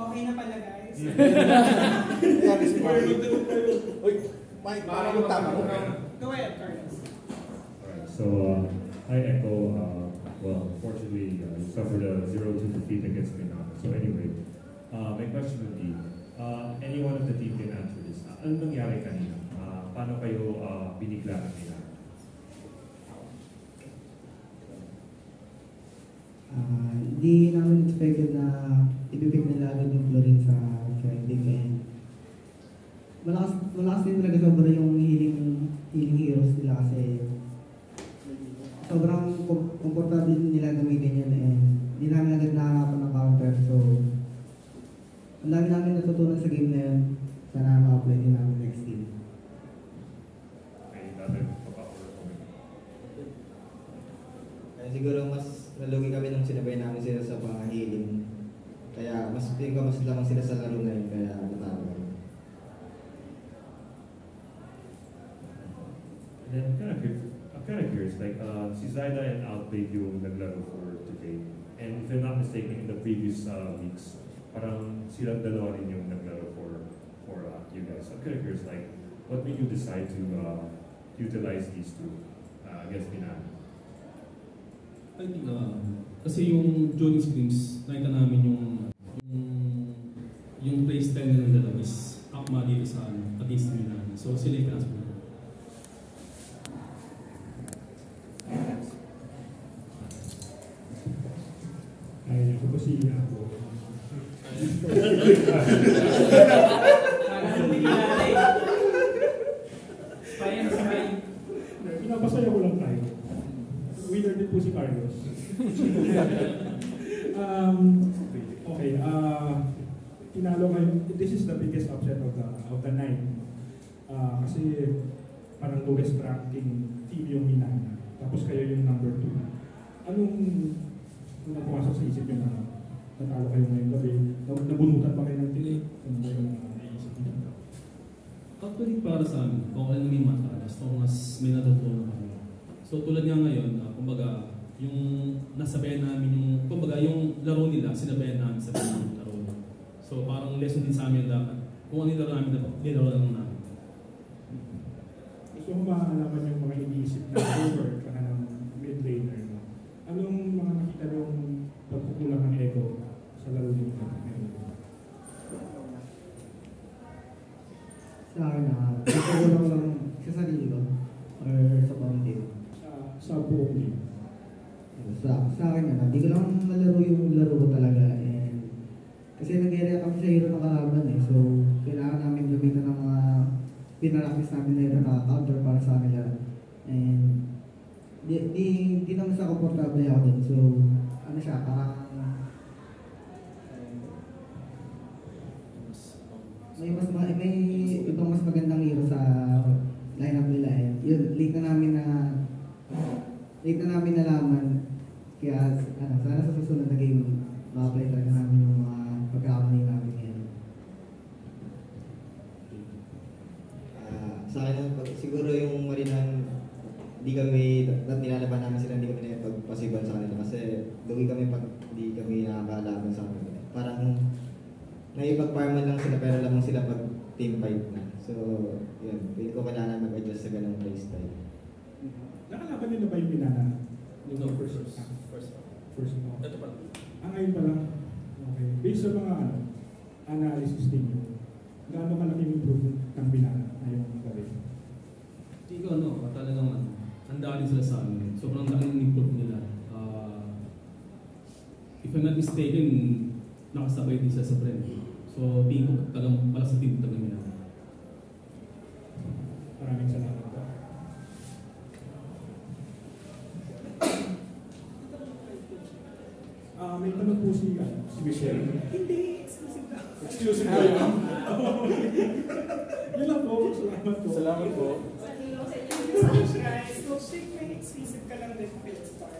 Okay na pala, guys. Sabi si Mike. Uy, Mike, parang yung tama mo. Go ahead, Carlos. Alright, so I echo, well, unfortunately, you suffered a 0-2 defeat against Minana. So anyway, my question would be, any one of the team can answer this. Ano nangyari kanina? Paano kayo binigla ng Minana? Hindi namin expected na ibibig nila agad yung chlorine sa trending, and malakas din talaga sobra yung healing heroes nila kasi sobrang komportable nila gamitin yun, and hindi namin agad nakakapan ng counter. So ang dami namin natutunan sa game na yun. Sana ma-apply din namin next game. Siguro mas nalugi kami nung sinabay namin sila sa mga healing. Kaya mas tingin ko mas lamang sila sa laro na yun, kaya natalo kami. And I'm kind of curious, like si Zyda and Outplayed yung naglaro for today. And if I'm not mistaken, in the previous weeks, parang silang dalawa rin yung naglaro for you guys. I'm kind of curious, like, what made you decide to utilize these two against Minana? I think, kasi yung during scrims, nakita namin yung playstyle ng dalawa is akma dito sa against Minana. So sila yung pinasok na. Ay, ako si ako. Pinapasaya ko lang tayo. Winner din po si Carlos. Okay, tinalo kayo. This is the biggest upset of the night. Kasi parang lowest ranking team yung Minana. Tapos kayo yung number 2. Anong pumasok sa isip nyo na natalo kayo ngayong gabi? Nabunutan pa kayo ng delay? Ano ba yung naisip nyo? Actually, para sa amin, kung ano may mata, as long as may natutunan kami. So tulad nga ngayon, kumbaga, yung nasabayan namin kumbaga yung laro nila, sinabayan namin sa yung laro. So parang lesson din sa amin dapat. Kung ano yung laro namin, nilaro lang namin. Gusto ko makakalaman yung mga iniisip na over ka ng mid-laner. Anong mga nakita yung pagkukulang ng ego sa laro nyo ngayon? Sa akin pagkukulang lang sa sarili ko or sa buong team. Sa buong team. Sa akin hindi ko lang nalaro yung laro ko talaga, and kasi nag-area kami sa hero na kalaban so kailangan namin gamitan ng mga pinaractice namin na hero na counter para sa kanila, and di naman sa komportable ako din, so ano siya, parang may ibang mas magandang hero sa lineup nila, yun late na namin nalaman. Kaya sana sa susunod na game ma-apply talaga namin yung mga pagkakamali namin ngayon. Sa akin, siguro yung Marinan, nilalaban namin sila, hindi kami nakipagpasiban sa kanila kasi lugi kami pag hindi kami nakakalaban sa kanila. Parang naipag-farman lang sila pero lamang sila pag team fight na. So, yun, hindi ko kailangan mag-adjust sa ganang playstyle. Nakalaban nila ba yung Minana? No, first. Ito pa lang. Ngayon pa lang. Okay. Based sa mga analysis ninyo, gaano malaking improvement ng Minana ngayong gabi? Hindi ko talagang handa rin sila sa amin. Sobrang daking improve nila. If I'm not mistaken, nakasabay din sila sa friend. So, tingin ko talagang malakas na team talagang Minana. Maraming salamat. May tanong po si Michelle. Hindi, exclusive lang. Exclusive lang. Yun lang po. Salamat po. Salamat po. Guys, we'll check my exclusive ka lang din, Phil's Bar.